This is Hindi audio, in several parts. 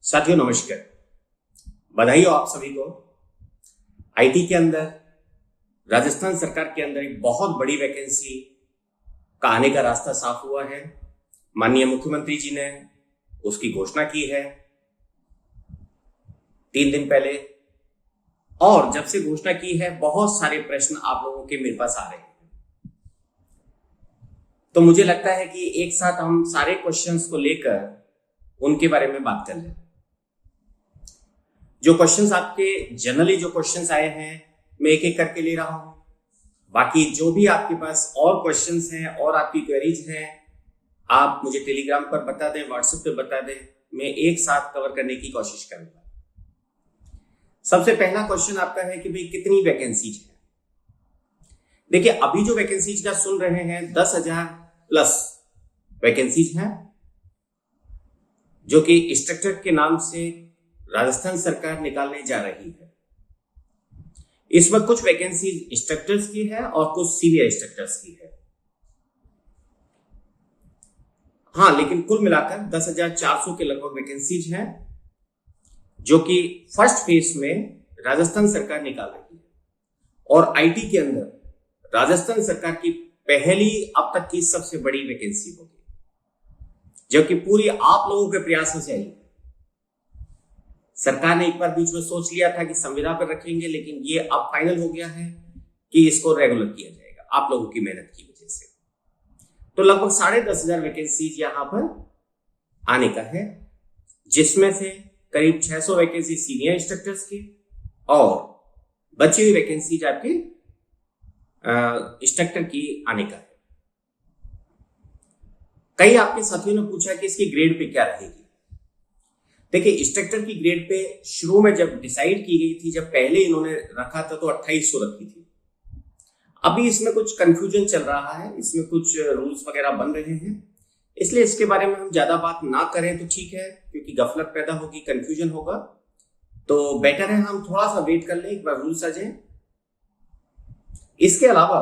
साथियों नमस्कार। बधाई हो आप सभी को। आईटी के अंदर राजस्थान सरकार के अंदर एक बहुत बड़ी वैकेंसी का आने का रास्ता साफ हुआ है। माननीय मुख्यमंत्री जी ने उसकी घोषणा की है 3 दिन पहले, और जब से घोषणा की है बहुत सारे प्रश्न आप लोगों के मेरे पास आ रहे हैं। तो मुझे लगता है कि एक साथ हम सारे क्वेश्चंस को लेकर उनके बारे में बात कर लें। जो क्वेश्चंस आपके जनरली जो क्वेश्चंस आए हैं मैं एक एक करके ले रहा हूं। बाकी जो भी आपके पास और क्वेश्चंस हैं और आपकी क्वेरीज हैं आप मुझे टेलीग्राम पर बता दें, व्हाट्सएप पे बता दें, मैं एक साथ कवर करने की कोशिश करूंगा। सबसे पहला क्वेश्चन आपका है कि भाई कितनी वैकेंसीज है। देखिए अभी जो वैकेंसीज का सुन रहे हैं 10,000 प्लस वैकेंसीज हैं जो कि इंस्ट्रक्टर के नाम से राजस्थान सरकार निकालने जा रही है। इसमें कुछ वैकेंसी इंस्ट्रक्टर्स की है और कुछ सीनियर इंस्ट्रक्टर्स की है। हाँ, लेकिन कुल मिलाकर 10,400 के लगभग वैकेंसीज हैं जो कि फर्स्ट फेज में राजस्थान सरकार निकाल रही है। और आईटी के अंदर राजस्थान सरकार की पहली अब तक की सबसे बड़ी वैकेंसी होगी, जबकि पूरी आप लोगों के प्रयासों से आई। सरकार ने एक बार बीच में सोच लिया था कि संविदा पर रखेंगे, लेकिन ये अब फाइनल हो गया है कि इसको रेगुलर किया जाएगा आप लोगों की मेहनत की वजह से। तो लगभग 10,500 वैकेंसीज यहां पर आने का है, जिसमें से करीब 600 वैकेंसी सीनियर इंस्ट्रक्टर्स की और बची हुई वैकेंसीज आपके इंस्ट्रक्टर की आने का है। कई आपके साथियों ने पूछा कि इसकी ग्रेड पे क्या रहेगी। देखिए इंस्ट्रक्टर की ग्रेड पे शुरू में जब डिसाइड की गई थी, जब पहले इन्होंने रखा था तो 2800 रखी थी। अभी इसमें कुछ कंफ्यूजन चल रहा है, इसमें कुछ रूल्स वगैरह बन रहे हैं, इसलिए इसके बारे में हम ज्यादा बात ना करें तो ठीक है, क्योंकि गफलत पैदा होगी, कंफ्यूजन होगा। तो बेटर है हम थोड़ा सा वेट कर लें, एक बार रूल्स आ जाए। इसके अलावा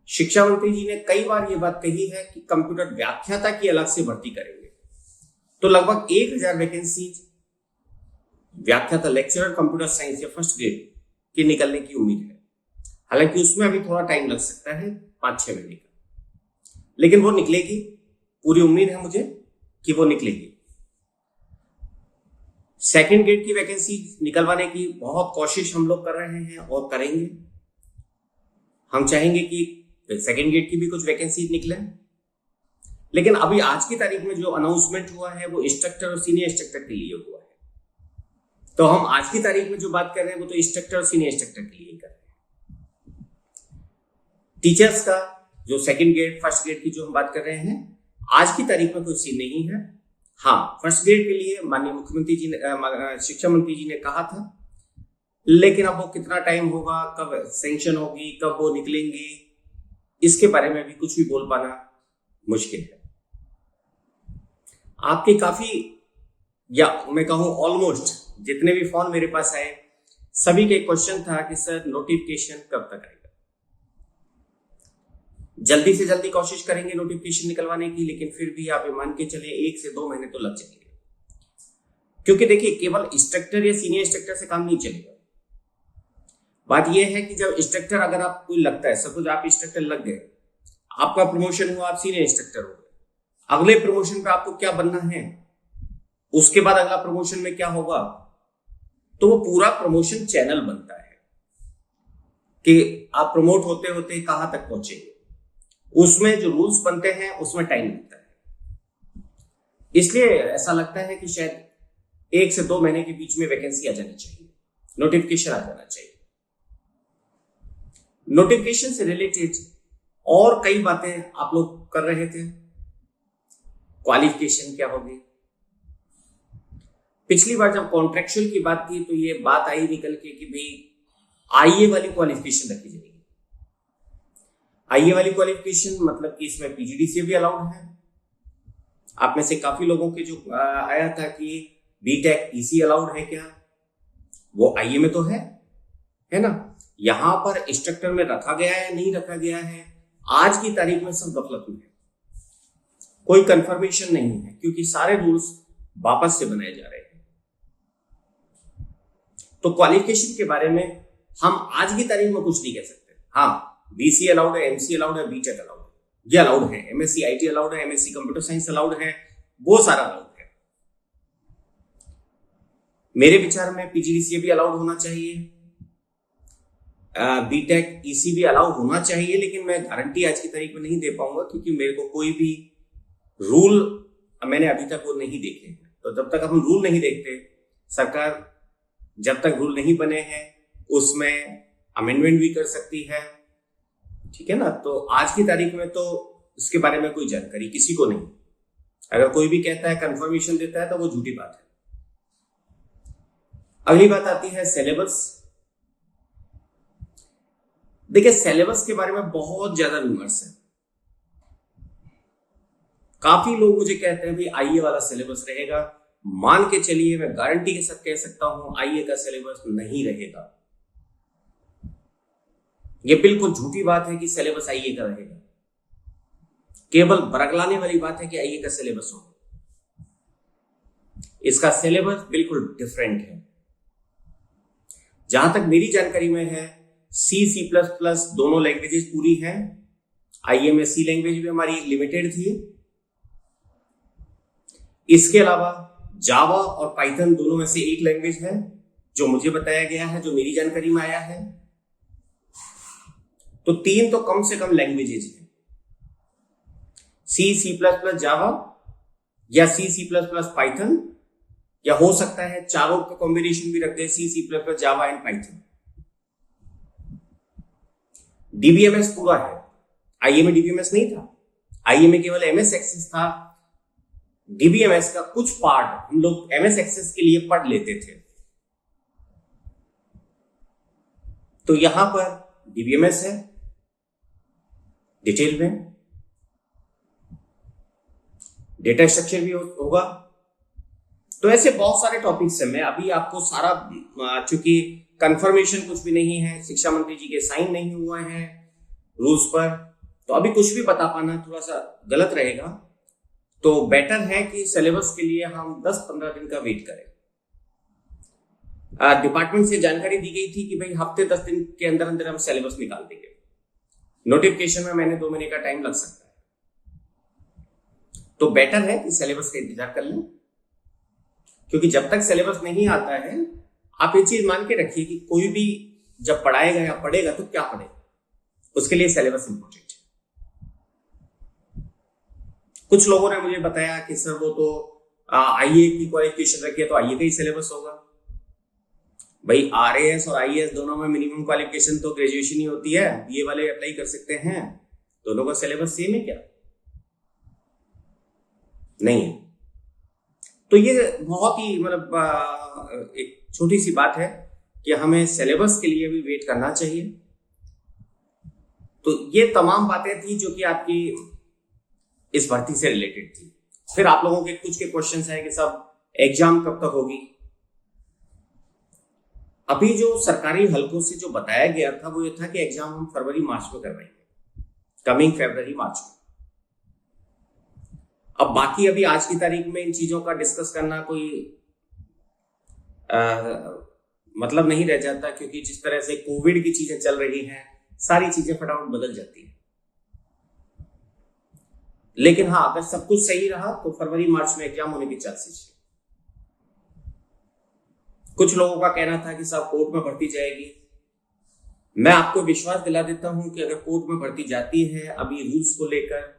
शिक्षा मंत्री जी ने कई बार ये बात कही है कि कंप्यूटर व्याख्याता की अलग से भर्ती करेंगे। तो लगभग 1,000 वैकेंसी व्याख्याता लेक्चरर कंप्यूटर साइंस या फर्स्ट ग्रेड के निकलने की उम्मीद है। हालांकि उसमें अभी थोड़ा टाइम लग सकता है, 5-6 महीने का, लेकिन वो निकलेगी। पूरी उम्मीद है मुझे कि वो निकलेगी। सेकंड ग्रेड की वैकेंसी निकलवाने की बहुत कोशिश हम लोग कर रहे हैं और करेंगे। हम चाहेंगे कि सेकंड ग्रेड की भी कुछ वैकेंसी निकले, लेकिन अभी आज की तारीख में जो अनाउंसमेंट हुआ है वो इंस्ट्रक्टर और सीनियर इंस्ट्रक्टर के लिए हुआ है। तो हम आज की तारीख में जो बात कर रहे हैं वो तो इंस्ट्रक्टर और सीनियर इंस्ट्रक्टर के लिए कर रहे हैं। टीचर्स का जो सेकंड ग्रेड फर्स्ट ग्रेड की जो हम बात कर रहे हैं, आज की तारीख में कोई सीन नहीं है। हाँ, फर्स्ट ग्रेड के लिए माननीय मुख्यमंत्री जी ने, शिक्षा मंत्री जी ने कहा था, लेकिन अब वो कितना टाइम होगा, कब सैंक्शन होगी, कब वो निकलेंगे, इसके बारे में भी कुछ भी बोल पाना मुश्किल है। आपके काफी, या मैं कहूं ऑलमोस्ट जितने भी फोन मेरे पास आए, सभी के क्वेश्चन था कि सर नोटिफिकेशन कब तक आएगा। जल्दी से जल्दी कोशिश करेंगे नोटिफिकेशन निकलवाने की, लेकिन फिर भी आप मान के चले 1 से 2 महीने तो लग जाएंगे। क्योंकि देखिए केवल इंस्ट्रक्टर या सीनियर इंस्ट्रक्टर से काम नहीं चलेगा। बात यह है कि जब इंस्ट्रक्टर अगर आपको लगता है, सपोज आप इंस्ट्रक्टर लग गए, आपका प्रमोशन हुआ, आप सीनियर इंस्ट्रक्टर हो गए, अगले प्रमोशन पे आपको क्या बनना है, उसके बाद अगला प्रमोशन में क्या होगा, तो वो पूरा प्रमोशन चैनल बनता है कि आप प्रमोट होते होते कहां तक पहुंचेंगे। उसमें जो रूल्स बनते हैं उसमें टाइम लगता है। इसलिए ऐसा लगता है कि शायद 1 से 2 महीने के बीच में वैकेंसी आ जानी चाहिए, नोटिफिकेशन आ जाना चाहिए। नोटिफिकेशन से रिलेटेड और कई बातें आप लोग कर रहे थे। क्वालिफिकेशन क्या होगी। पिछली बार जब कॉन्ट्रैक्चुअल की बात थी तो ये बात आई निकल के कि भाई आईए वाली क्वालिफिकेशन रखी जाएगी। आईए वाली क्वालिफिकेशन मतलब कि इसमें पीजीडीसीए भी अलाउड है। आप में से काफी लोगों के जो आया था कि बीटेक ईसी अलाउड है क्या, वो आईए में तो है ना। यहां पर इंस्ट्रक्टर में रखा गया है नहीं रखा गया है, आज की तारीख में सब गफलत में है, कोई कंफर्मेशन नहीं है, क्योंकि सारे रूल्स वापस से बनाए जा रहे हैं। तो क्वालिफिकेशन के बारे में हम आज की तारीख में कुछ नहीं कह सकते। हाँ, बीसी अलाउड है, एमसी अलाउड है, बीटेक अलाउड है, ये अलाउड है, एमएससी आईटी अलाउड है, एमएससी कंप्यूटर साइंस अलाउड है, वो सारा अलाउड है। मेरे विचार में पीजीडीसीए भी अलाउड होना चाहिए, बीटेक ईसी भी अलाउ होना चाहिए, लेकिन मैं गारंटी आज की तारीख में नहीं दे पाऊंगा क्योंकि मेरे को कोई भी रूल मैंने अभी तक वो नहीं देखे। तो जब तक हम रूल नहीं देखते, सरकार जब तक रूल नहीं बने हैं उसमें अमेंडमेंट भी कर सकती है, ठीक है ना। तो आज की तारीख में तो इसके बारे में कोई जानकारी किसी को नहीं। अगर कोई भी कहता है, कंफर्मेशन देता है, तो वो झूठी बात है। अगली बात आती है सिलेबस। देखिए, सिलेबस के बारे में बहुत ज्यादा रूमर्स है। काफी लोग मुझे कहते हैं भी आईए वाला सिलेबस रहेगा। मान के चलिए, मैं गारंटी के साथ कह सकता हूं आईए का सिलेबस नहीं रहेगा। यह बिल्कुल झूठी बात है कि सिलेबस आईए का रहेगा। केवल बरगलाने वाली बात है कि आईए का सिलेबस हो। इसका सिलेबस बिल्कुल डिफरेंट है। जहां तक मेरी जानकारी में है, सी प्लस प्लस दोनों लैंग्वेजेस पूरी हैं। आईए में सी लैंग्वेज भी हमारी लिमिटेड थी। इसके अलावा जावा और पाइथन दोनों में से एक लैंग्वेज है, जो मुझे बताया गया है, जो मेरी जानकारी में आया है। तो 3 तो कम से कम लैंग्वेजेज हैं, सी प्लस प्लस जावा या सी प्लस प्लस पाइथन, या हो सकता है चारों का कॉम्बिनेशन भी रख दे, C plus plus Java and Python. DBMS पूरा है। आईए में डीबीएमएस नहीं था, आईए में केवल एमएस एक्सेस था। डीबीएमएस का कुछ पार्ट हम लोग एमएस एक्सेस के लिए पढ़ लेते थे। तो यहां पर डीबीएमएस है डिटेल में, डेटा स्ट्रक्चर भी होगा। तो ऐसे बहुत सारे टॉपिक्स हैं। मैं अभी आपको सारा, चूंकि कंफर्मेशन कुछ भी नहीं है, शिक्षा मंत्री जी के साइन नहीं हुए हैं रूल्स पर, तो अभी कुछ भी बता पाना थोड़ा सा गलत रहेगा। तो बेटर है कि सिलेबस के लिए हम 10-15 दिन का वेट करें। डिपार्टमेंट से जानकारी दी गई थी कि भाई हफ्ते 10 दिन के अंदर अंदर हम सिलेबस निकाल देंगे। नोटिफिकेशन में मैंने 2 महीने का टाइम लग सकता है। तो बेटर है कि सिलेबस का इंतजार कर लें, क्योंकि जब तक सिलेबस नहीं आता है, आप ये चीज मान के रखिए कि कोई भी जब पढ़ाएगा या पढ़ेगा तो क्या पढ़ेगा, उसके लिए सिलेबस इंपॉर्टेंट है। कुछ लोगों ने मुझे बताया कि सर वो तो आईए की क्वालिफिकेशन रखी है तो आईए का ही सिलेबस होगा। भाई आरएएस और आईएएस दोनों में मिनिमम क्वालिफिकेशन तो ग्रेजुएशन ही होती है। बीए वाले अप्लाई कर सकते हैं, दोनों का सिलेबस सेम है क्या? नहीं है। तो ये बहुत ही मतलब एक छोटी सी बात है कि हमें सिलेबस के लिए भी वेट करना चाहिए। तो ये तमाम बातें थी जो कि आपकी इस भर्ती से रिलेटेड थी। फिर आप लोगों के कुछ के क्वेश्चंस हैं कि सब एग्जाम कब तक होगी। अभी जो सरकारी हलकों से जो बताया गया था वो ये था कि एग्जाम हम फरवरी मार्च में करवाएंगे, कमिंग फरवरी मार्च में। अब बाकी अभी आज की तारीख में इन चीजों का डिस्कस करना कोई मतलब नहीं रह जाता, क्योंकि जिस तरह से कोविड की चीजें चल रही हैं, सारी चीजें फटाफट बदल जाती है। लेकिन हाँ, अगर सब कुछ सही रहा तो फरवरी मार्च में एग्जाम होने की चांसेस है। कुछ लोगों का कहना था कि साहब कोर्ट में भर्ती जाएगी। मैं आपको विश्वास दिला देता हूं कि अगर कोर्ट में भर्ती जाती है, अभी रूल्स को लेकर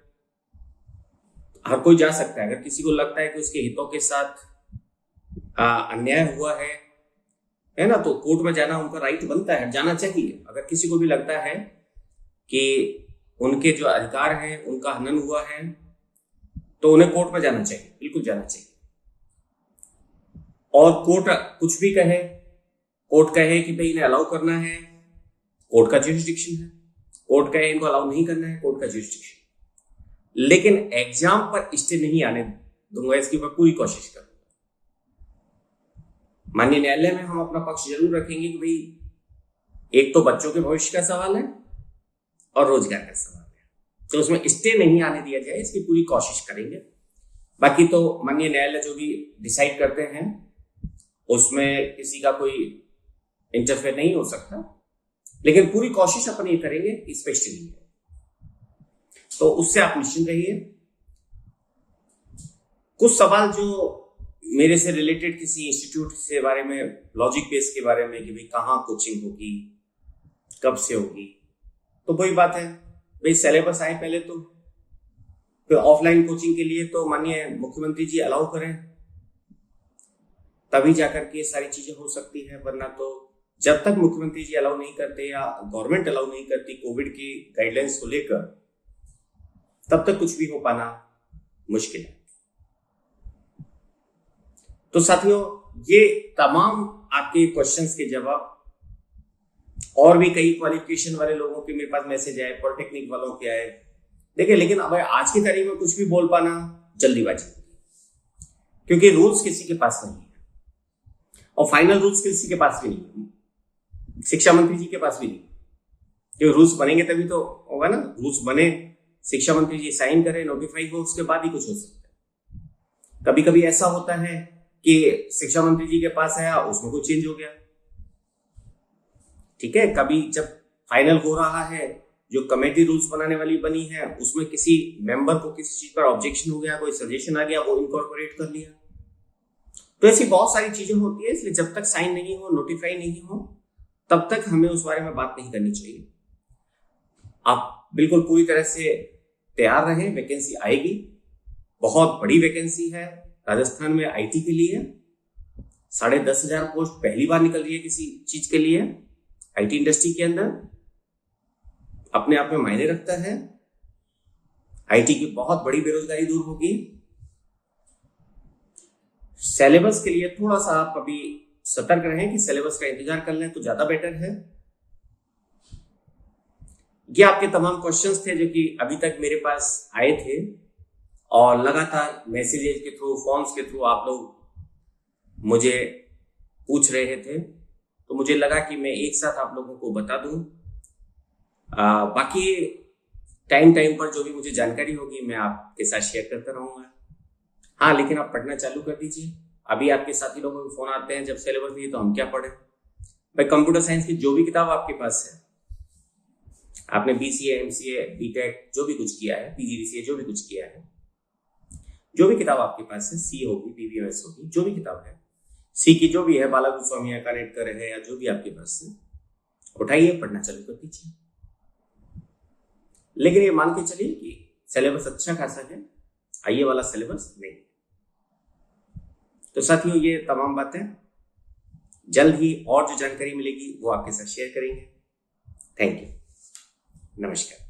हर कोई जा सकता है। अगर किसी को लगता है कि उसके हितों के साथ अन्याय हुआ है ना, तो कोर्ट में जाना उनका राइट बनता है, जाना चाहिए। अगर किसी को भी लगता है कि उनके जो अधिकार हैं उनका हनन हुआ है, तो उन्हें कोर्ट में जाना चाहिए, बिल्कुल जाना चाहिए। और कोर्ट कुछ भी कहे, कोर्ट कहे कि भाई इन्हें अलाउ करना है, कोर्ट का ज्यूरिसडिक्शन है। कोर्ट कहे इनको अलाउ नहीं करना है, कोर्ट का ज्यूरिसडिक्शन। लेकिन एग्जाम पर स्टे नहीं आने दूंगा, इसकी मैं पूरी कोशिश करूंगा। माननीय न्यायालय में हम अपना पक्ष जरूर रखेंगे कि भाई एक तो बच्चों के भविष्य का सवाल है और रोजगार का सवाल है, तो उसमें स्टे नहीं आने दिया जाए, इसकी पूरी कोशिश करेंगे। बाकी तो माननीय न्यायालय जो भी डिसाइड करते हैं उसमें किसी का कोई इंटरफेयर नहीं हो सकता, लेकिन पूरी कोशिश अपन ये करेंगे कि स्पेशली है, तो उससे आप निश्चिंत रहिए। कुछ सवाल जो मेरे से रिलेटेड किसी इंस्टीट्यूट से बारे में, लॉजिक बेस के बारे में कि भाई कहाँ कोचिंग होगी, कब से होगी, तो वही बात है भाई सिलेबस आए पहले, तो फिर ऑफलाइन कोचिंग के लिए तो माननीय मुख्यमंत्री जी अलाउ करें, तभी जाकर के सारी चीजें हो सकती है, वरना तो जब तक मुख्यमंत्री जी अलाउ नहीं करते या गवर्नमेंट अलाउ नहीं करती कोविड की गाइडलाइंस को लेकर, तब तक कुछ भी हो पाना मुश्किल है। तो साथियों, ये तमाम आपके क्वेश्चंस के जवाब, और भी कई क्वालिफिकेशन वाले लोगों के मेरे पास मैसेज आए, पॉलिटेक्निक वालों के आए, देखिए, लेकिन अब आज की तारीख में कुछ भी बोल पाना जल्दीबाजी, क्योंकि रूल्स किसी के पास नहीं है और फाइनल रूल्स किसी के पास भी नहीं है, शिक्षा मंत्री जी के पास भी नहीं, क्योंकि रूल्स बनेंगे तभी तो होगा ना, रूल्स बने, शिक्षा मंत्री जी साइन करें, नोटिफाई हो, उसके बाद ही कुछ हो सकता है। कभी कभी ऐसा होता है कि शिक्षा मंत्री जी के पास आया, उसमें कोई चेंज हो गया, ठीक है। कभी जब फाइनल हो रहा है, जो कमेटी रूल्स बनाने वाली बनी है, उसमें किसी मेंबर को किसी चीज पर ऑब्जेक्शन हो गया, कोई सजेशन आ गया, वो इनकॉर्पोरेट कर लिया, तो ऐसी बहुत सारी चीजें होती है। इसलिए जब तक साइन नहीं हो, नोटिफाई नहीं हो, तब तक हमें उस बारे में बात नहीं करनी चाहिए। आप बिल्कुल पूरी तरह से तैयार रहें, वैकेंसी आएगी, बहुत बड़ी वैकेंसी है राजस्थान में आईटी के लिए, 10,500 पोस्ट पहली बार निकल रही है किसी चीज के लिए, आईटी इंडस्ट्री के अंदर, अपने आप में मायने रखता है। आईटी की बहुत बड़ी बेरोजगारी दूर होगी। सिलेबस के लिए थोड़ा सा आप अभी सतर्क रहें कि सिलेबस का इंतजार कर लें तो ज्यादा बेटर है। ये आपके तमाम क्वेश्चंस थे जो कि अभी तक मेरे पास आए थे, और लगातार मैसेजेस के थ्रू, फॉर्म्स के थ्रू आप लोग मुझे पूछ रहे थे, तो मुझे लगा कि मैं एक साथ आप लोगों को बता दूं। बाकी टाइम पर जो भी मुझे जानकारी होगी मैं आपके साथ शेयर करता रहूंगा। हाँ, लेकिन आप पढ़ना चालू कर दीजिए। अभी आपके साथी लोगों के फोन आते हैं जब सिलेबस नहीं है तो हम क्या पढ़ें भाई। कंप्यूटर साइंस की जो भी किताब आपके पास है, आपने बीसीए, एमसीए, बीटेक जो भी कुछ किया है, पीजीडीसीए जो भी कुछ किया है, जो भी किताब आपके पास है, सी होगी, बीबीएमएस होगी, जो भी किताब है, सी की जो भी है, बाला गोस्वामी है, कानेटकर है, या जो भी आपके पास है, उठाइए, पढ़ना चालू कर दीजिए। लेकिन ये मान के चलिए कि सिलेबस अच्छा खासा है, आईए वाला सिलेबस नहीं। तो साथियों, ये तमाम बातें जल्द ही और जो जानकारी मिलेगी वो आपके साथ शेयर करेंगे। थैंक यू, नमस्कार।